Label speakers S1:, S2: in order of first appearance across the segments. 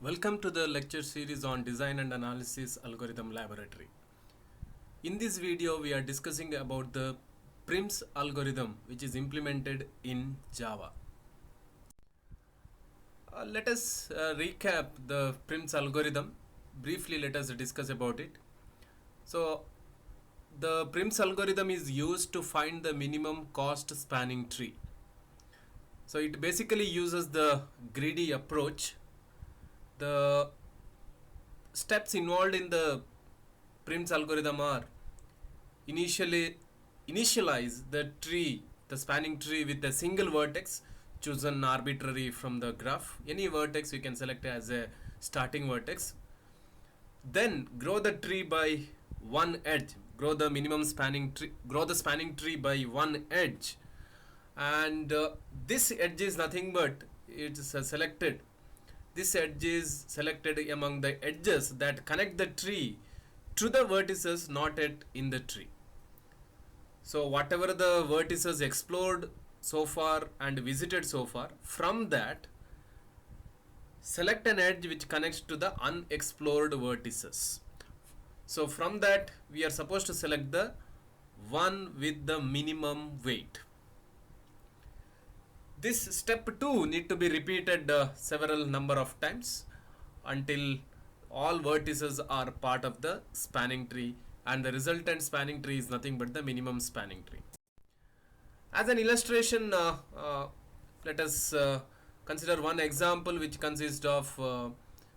S1: Welcome to the lecture series on Design and Analysis Algorithm Laboratory. In this video, we are discussing about the Prim's algorithm, which is implemented in Java. Let us recap the Prim's algorithm. Briefly, let us discuss about it. So, the Prim's algorithm is used to find the minimum cost spanning tree. So, it basically uses the greedy approach. The steps involved in the Prim's algorithm are initialize the tree, the spanning tree with a single vertex chosen arbitrary from the graph. Any vertex you can select as a starting vertex. Then grow the tree by one edge. Grow the minimum spanning tree. Grow the spanning tree by one edge, and this edge is nothing but it's selected. This edge is selected among the edges that connect the tree to the vertices not yet in the tree. So whatever the vertices explored so far and visited so far, from that select an edge which connects to the unexplored vertices. So from that we are supposed to select the one with the minimum weight. This step 2 need to be repeated several number of times until all vertices are part of the spanning tree, and the resultant spanning tree is nothing but the minimum spanning tree. As an illustration, let us consider one example which consists of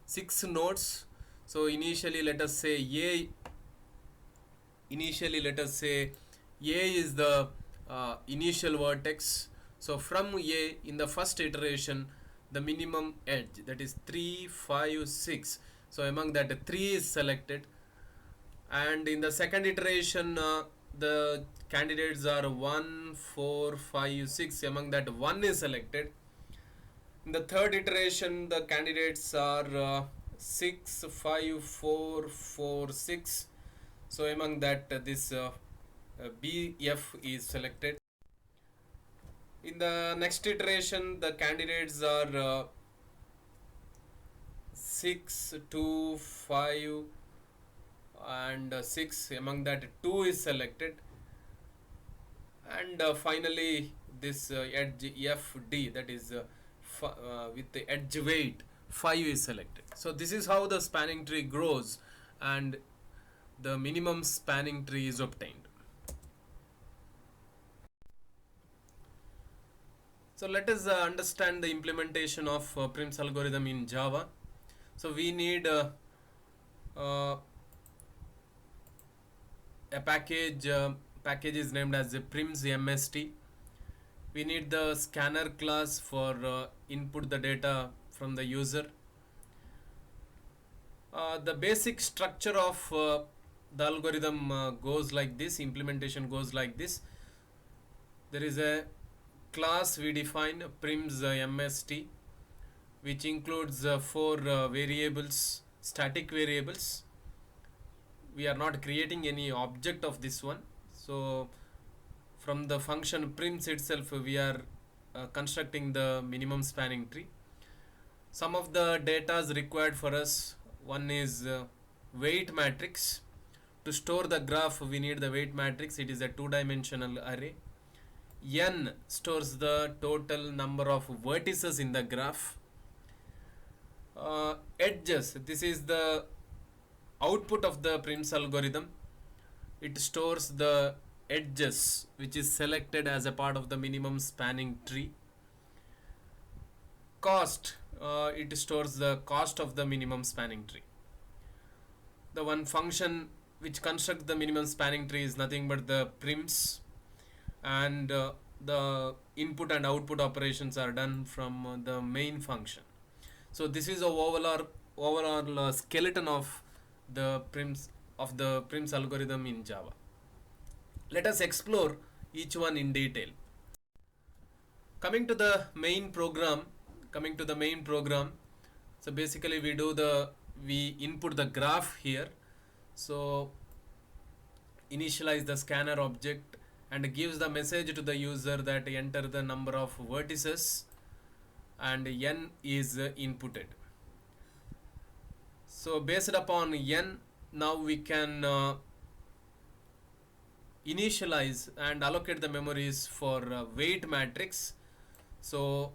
S1: 6 nodes. So initially let us say A is the initial vertex. So from A, in the first iteration, the minimum edge, that is 3, 5, 6. So among that 3 is selected, and in the second iteration the candidates are 1, 4, 5, 6. Among that 1 is selected. In the third iteration the candidates are 6, 5, 4, 4, 6. So among that this BF is selected. In the next iteration the candidates are 6, 2, 5 and 6. Among that 2 is selected, and finally this edge FD, that is with the edge weight 5 is selected. So this is how the spanning tree grows and the minimum spanning tree is obtained. So let us understand the implementation of Prim's algorithm in Java. So we need a package. Package is named as Prim's MST. We need the scanner class for input the data from the user. The basic structure of the algorithm goes like this. Implementation goes like this. There is a class we define, Prim's MST, which includes 4 variables, static variables. We are not creating any object of this one. So from the function Prim's itself we are constructing the minimum spanning tree. Some of the data is required for us. One is weight matrix. To store the graph we need the weight matrix. It is a 2-dimensional array. N stores the total number of vertices in the graph. Edges, this is the output of the Prim's algorithm. It stores the edges which is selected as a part of the minimum spanning tree. Cost, it stores the cost of the minimum spanning tree. The one function which constructs the minimum spanning tree is nothing but the Prim's, and the input and output operations are done from the main function. So this is a overall skeleton of the Prim's algorithm in Java. Let us explore each one in detail. Coming to the main program. So basically we input the graph here. So initialize the scanner object and gives the message to the user that enter the number of vertices, and n is inputted. So based upon n, now we can initialize and allocate the memories for weight matrix. So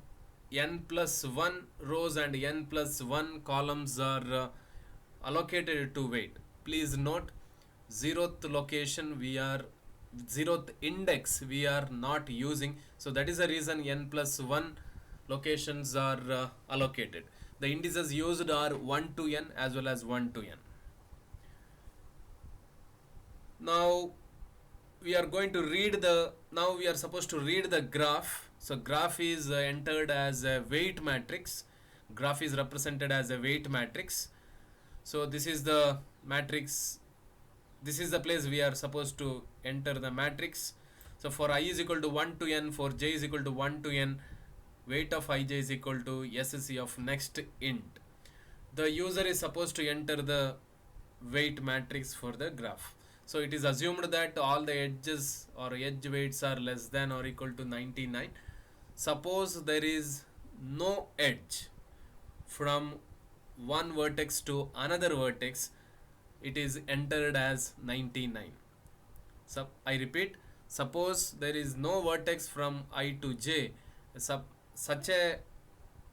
S1: n plus 1 rows and n plus 1 columns are allocated to weight. Please note, zeroth location we are, zeroth index we are not using, so that is the reason n plus 1 locations are allocated. The indices used are 1 to n as well as 1 to n. Now we are going to read the, now we are supposed to read the graph. So graph is entered as a weight matrix. Graph is represented as a weight matrix. So this is the matrix, this is the place we are supposed to enter the matrix. So for I is equal to 1 to n, for j is equal to 1 to n, weight of ij is equal to SC of next int. The user is supposed to enter the weight matrix for the graph. So it is assumed that all the edges or edge weights are less than or equal to 99. Suppose there is no edge from one vertex to another vertex, it is entered as 99. So I repeat, suppose there is no vertex from I to j, such a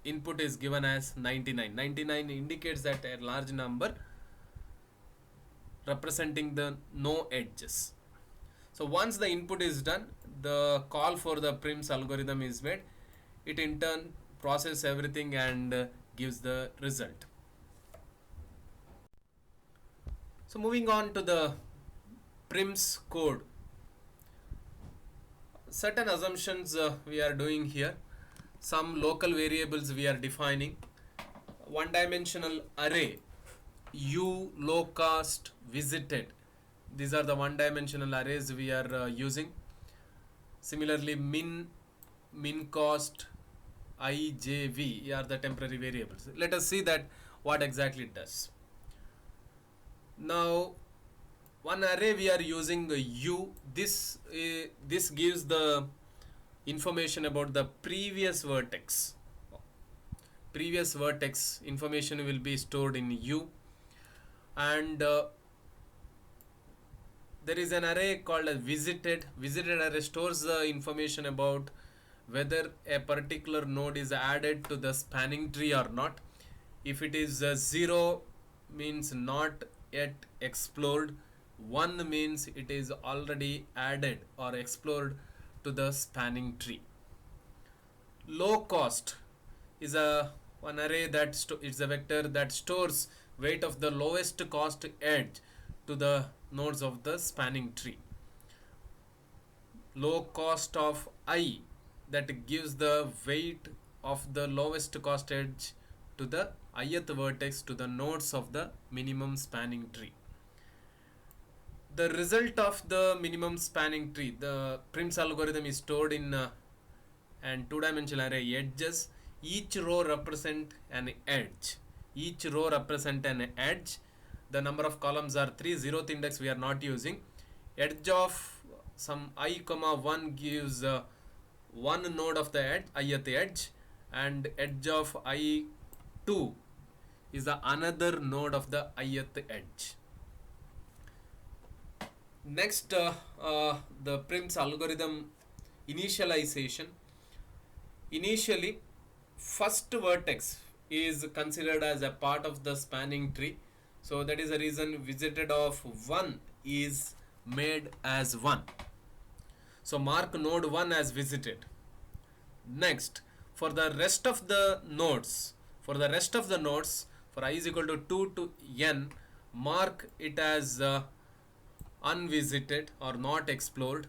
S1: input is given as 99. 99 indicates that a large number representing the no edges. So once the input is done, the call for the Prim's algorithm is made. It in turn processes everything and gives the result. So moving on to the Prim's code. Certain assumptions we are doing here. Some local variables we are defining. One dimensional array, u low cost visited. These are the one dimensional arrays we are using. Similarly, min cost, I, j, v are the temporary variables. Let us see that what exactly it does. Now one array we are using u. This gives the information about the previous vertex. Previous vertex information will be stored in u, and there is an array called as visited. Visited array stores the information about whether a particular node is added to the spanning tree or not. If it is 0 means not yet explored, 1 means it is already added or explored to the spanning tree. Low cost is one array that it's a vector that stores weight of the lowest cost edge to the nodes of the spanning tree. Low cost of I, that gives the weight of the lowest cost edge to the ith vertex to the nodes of the minimum spanning tree. The result of the minimum spanning tree, the Prim's algorithm is stored in an two-dimensional array edges. Each row represent an edge. Each row represent an edge. The number of columns are 3. Zeroth index we are not using. Edge of some I comma 1 gives one node of the edge, ith edge, and edge of I2 is the another node of the ith edge. Next, the Prim's algorithm initialization. Initially, first vertex is considered as a part of the spanning tree. So that is the reason visited of 1 is made as 1. So mark node 1 as visited. Next, for the rest of the nodes, for I is equal to 2 to n, mark it as unvisited or not explored,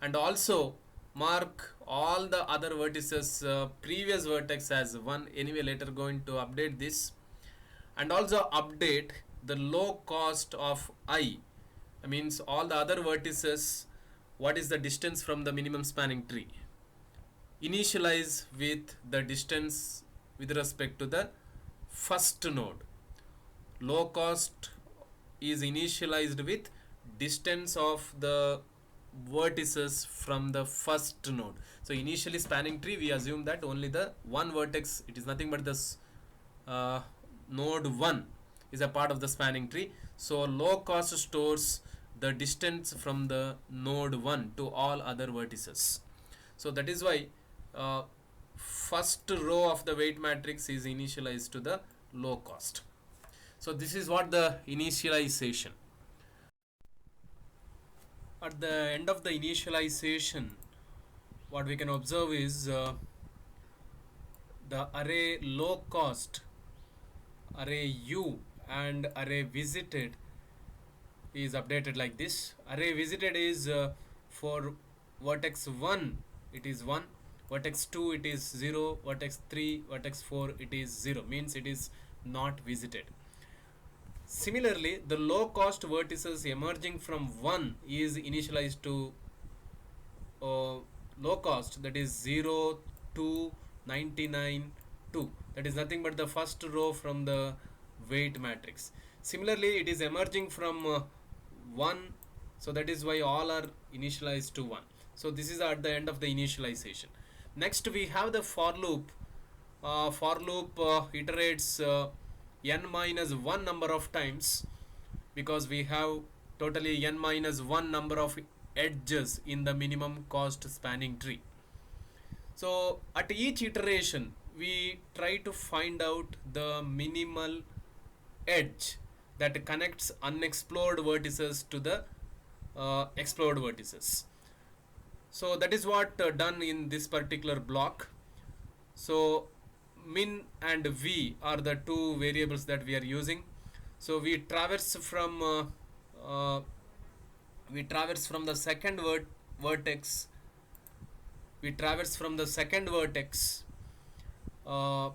S1: and also mark all the other vertices previous vertex as 1. Anyway, later going to update this, and also update the low cost of I. Means all the other vertices, what is the distance from the minimum spanning tree, initialize with the distance with respect to the first node. Low cost is initialized with distance of the vertices from the first node. So initially spanning tree, we assume that only the one vertex, it is nothing but this node 1. is a part of the spanning tree. So low cost stores the distance from the node 1 to all other vertices. So that is why uh, first row of the weight matrix is initialized to the low cost. So this is what the initialization. At the end of the initialization, what we can observe is the array low cost, array u, and array visited is updated like this. Array visited is for vertex 1 it is 1, vertex 2 it is 0, vertex 3, vertex 4 it is 0, means it is not visited. Similarly, the low cost vertices emerging from 1 is initialized to low cost, that is 0, 2, 99, 2. That is nothing but the first row from the weight matrix. Similarly, it is emerging from 1, so that is why all are initialized to 1. So this is at the end of the initialization. Next we have the for loop. For loop iterates n minus 1 number of times, because we have totally n minus 1 number of edges in the minimum cost spanning tree. So at each iteration we try to find out the minimal edge that connects unexplored vertices to the explored vertices. So that is what done in this particular block. So min and v are the two variables that we are using. So we traverse from the second vertex. We traverse from the second vertex. So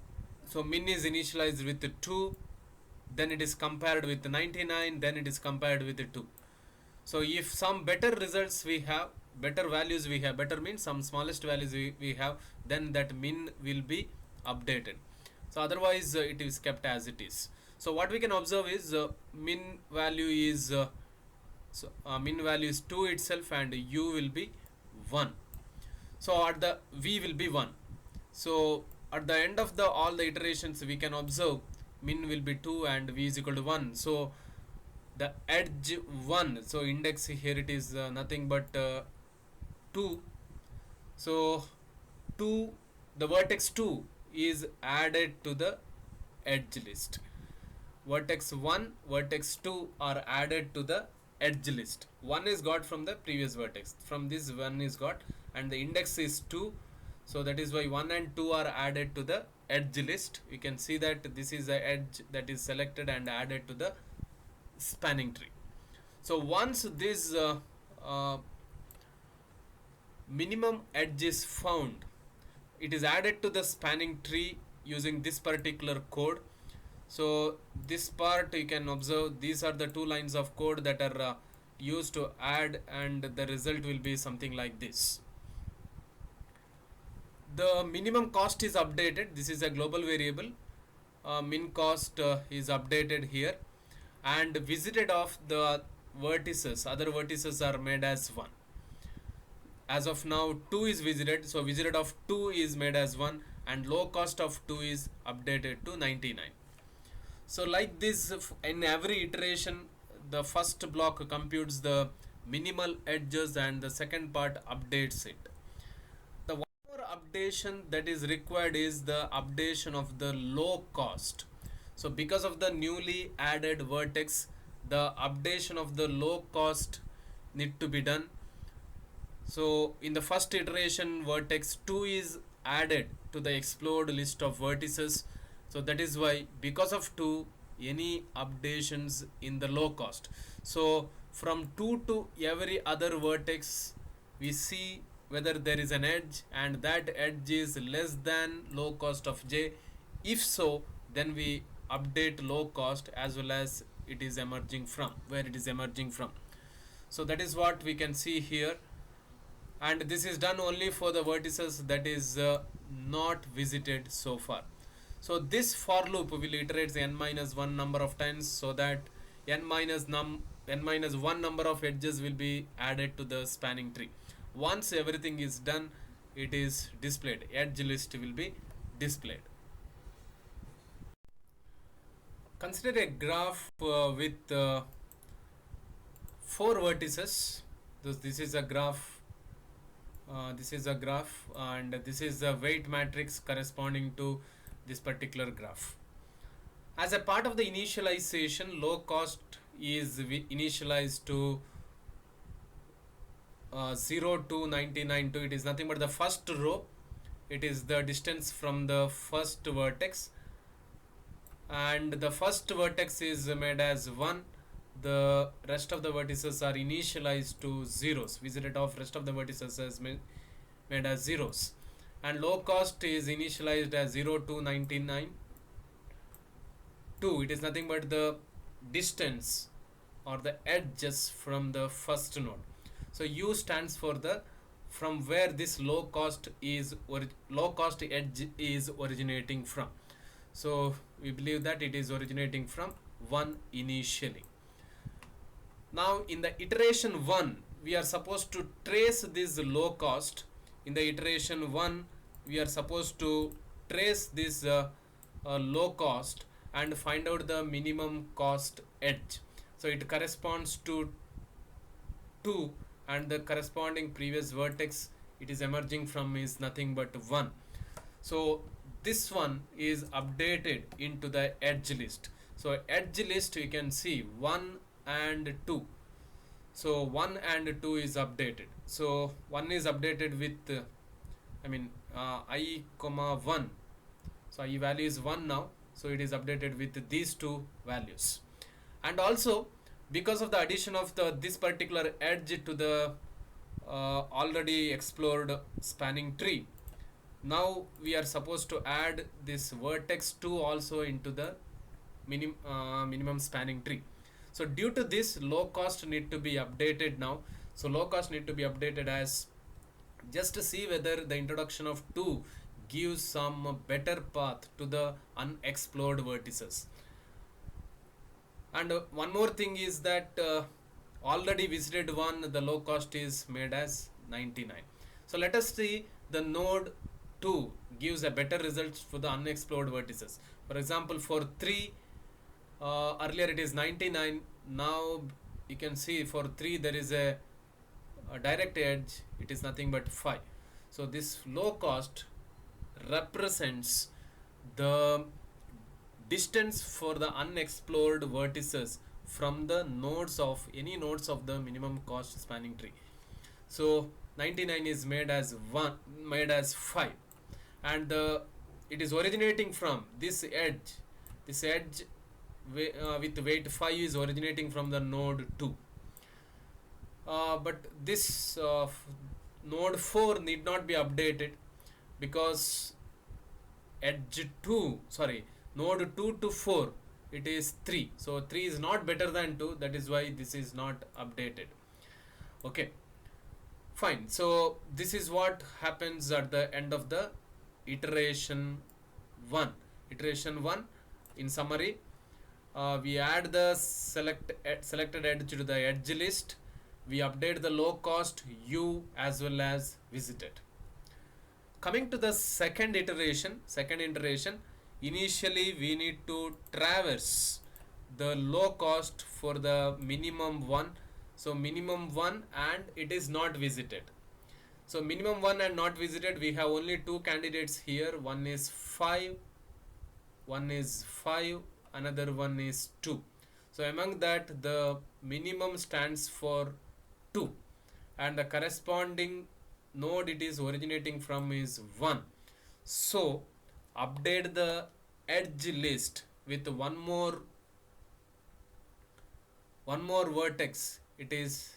S1: min is initialized with 2, then it is compared with 99, then it is compared with 2. So if some better results we have, better values we have, better means some smallest values we have, then that min will be updated. So otherwise it is kept as it is. So what we can observe is min value is min value is 2 itself, and u will be 1. So at the v will be 1. So at the end of the all the iterations we can observe min will be 2 and v is equal to 1. So the edge 1, so index here it is nothing but 2. So 2, the vertex 2 is added to the edge list. Vertex 1, vertex 2 are added to the edge list. 1 is got from the previous vertex, from this 1 is got, and the index is 2. So that is why 1 and 2 are added to the edge list. You can see that this is the edge that is selected and added to the spanning tree. So once this minimum edge is found, it is added to the spanning tree using this particular code. So this part you can observe, these are the two lines of code that are used to add, and the result will be something like this. The minimum cost is updated. This is a global variable. Min cost is updated here, and visited of the vertices, other vertices are made as 1. As of now 2 is visited, so visited of 2 is made as 1, and low cost of 2 is updated to 99. So like this, in every iteration the first block computes the minimal edges and the second part updates it. The one more updation that is required is the updation of the low cost. So because of the newly added vertex, the updation of the low cost need to be done. So in the first iteration vertex 2 is added to the explored list of vertices. So that is why, because of 2, any updations in the low cost. So from 2 to every other vertex we see whether there is an edge, and that edge is less than low cost of j. If so, then we update low cost as well as it is emerging from, where it is emerging from. So that is what we can see here, and this is done only for the vertices that is not visited so far. So this for loop will iterate n minus 1 number of times, so that n minus 1 number of edges will be added to the spanning tree. Once everything is done, it is displayed, edge list will be displayed. Consider a graph with 4 vertices. This is a graph. This is a graph, and this is the weight matrix corresponding to this particular graph. As a part of the initialization, low cost is initialized to 0 to 99 to it is nothing but the first row. It is the distance from the first vertex, and the first vertex is made as 1. The rest of the vertices are initialized to zeros. Visited of rest of the vertices is made as zeros, and low cost is initialized as 0 to 99 2. It is nothing but the distance or the edges from the first node. So U stands for the from where this low cost edge is originating from. So we believe that it is originating from 1 initially. Now in the iteration 1, we are supposed to trace this low cost. In the iteration 1, we are supposed to trace this low cost and find out the minimum cost edge. So it corresponds to 2, and the corresponding previous vertex it is emerging from is nothing but 1. So this one is updated into the edge list. So edge list you can see 1 and 2. So 1 and 2 is updated. So 1 is updated with I comma 1. So I value is 1 now. So it is updated with these two values. And also because of the addition of this particular edge to the already explored spanning tree, now we are supposed to add this vertex 2 also into the minimum spanning tree. So due to this, low cost need to be updated now. So low cost need to be updated as, just to see whether the introduction of 2 gives some better path to the unexplored vertices. And one more thing is that already visited 1, the low cost is made as 99. So let us see the node 2 gives a better result for the unexplored vertices. For example, for 3, earlier it is 99. Now you can see for 3 there is a direct edge. It is nothing but 5. So this low cost represents the distance for the unexplored vertices from the nodes of any nodes of the minimum cost spanning tree. So 99 is made as 5, and it is originating from this edge. This edge with weight 5 is originating from the node 2. But this node 4 need not be updated, because node 2 to 4 it is 3. So 3 is not better than 2. That is why this is not updated. Okay, fine. So this is what happens at the end of the iteration 1. Iteration 1, in summary, we add the selected edge to the edge list. We update the low cost U as well as visited. Coming to the second iteration, initially we need to traverse the low cost for the minimum 1. So minimum 1 and it is not visited. So minimum 1 and not visited, we have only 2 candidates here. One is 5, another one is 2. So among that, the minimum stands for 2, and the corresponding node it is originating from is 1. So update the edge list with one more vertex. It is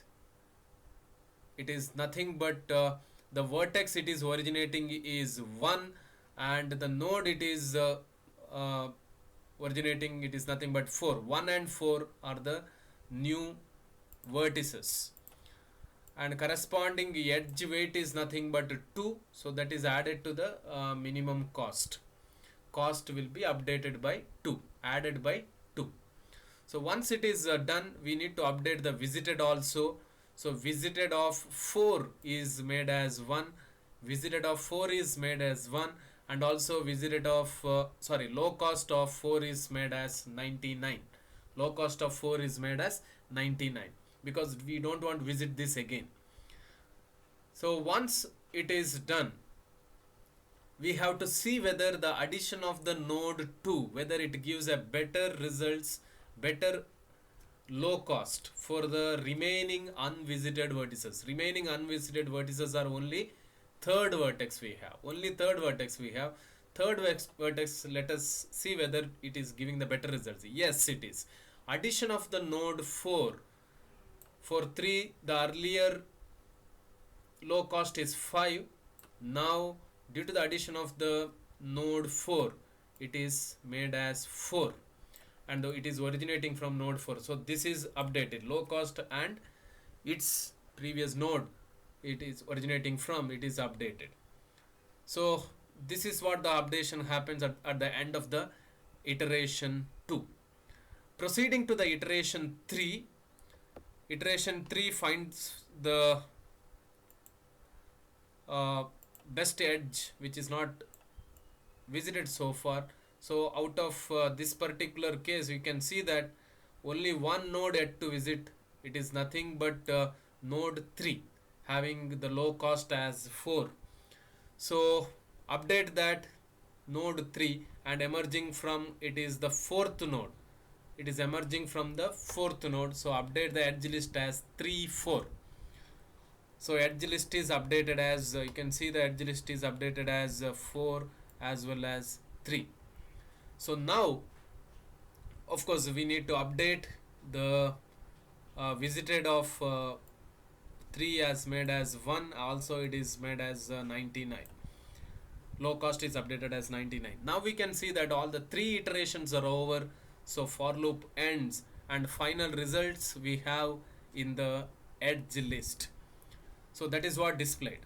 S1: nothing but the vertex it is originating is 1, and the node it is originating, it is nothing but 4. 1 and 4 are the new vertices, and corresponding edge weight is nothing but 2. So that is added to the minimum cost. Cost will be updated by 2, added by 2. So once it is done, we need to update the visited also. So visited of 4 is made as 1, visited of 4 is made as 1, and also visited of low cost of 4 is made as 99. Low cost of 4 is made as 99 because we don't want to visit this again. So once it is done, we have to see whether the addition of the node 2, whether it gives a better results, better low cost for the remaining unvisited vertices. Remaining unvisited vertices are only third vertex we have. Only third vertex we have. Third vertex, let us see whether it is giving the better results. Yes, it is. Addition of the node 4. For 3, the earlier low cost is 5. Now, due to the addition of the node 4, it is made as 4. And it is originating from node 4. So this is updated. Low cost and its previous node it is originating from, it is updated. So this is what the updation happens at the end of the iteration 2. Proceeding to the iteration 3. Iteration 3 finds the best edge which is not visited so far. So out of this particular case, you can see that only one node yet to visit. It is nothing but node 3 having the low cost as 4. So update that node 3 and emerging from it is the 4th node. It is emerging from the 4th node. So update the edge list as 3, 4. So edge list is updated as you can see the edge list is updated as 4 as well as 3. So now, of course, we need to update the visited of 3 as made as 1. Also, it is made as 99. Low cost is updated as 99. Now we can see that all the 3 iterations are over. So for loop ends and final results we have in the edge list. So that is what displayed.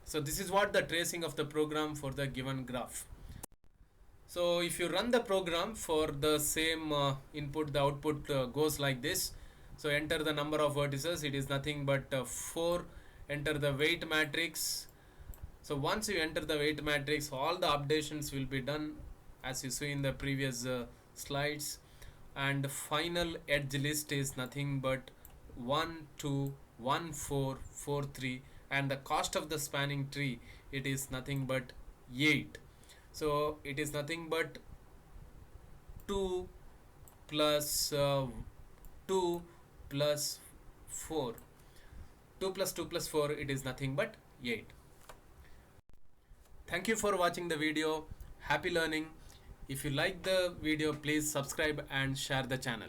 S1: So this is what the tracing of the program for the given graph. So if you run the program for the same input, the output goes like this. So enter the number of vertices, it is nothing but 4. Enter the weight matrix. So once you enter the weight matrix, all the updations will be done as you see in the previous slides. And the final edge list is nothing but 1, 2, 1, 4, 4, 3. And the cost of the spanning tree, it is nothing but 8. So it is nothing but 2 plus 2 plus 4. 2 plus 2 plus 4, it is nothing but 8. Thank you for watching the video. Happy learning. If you like the video, please subscribe and share the channel.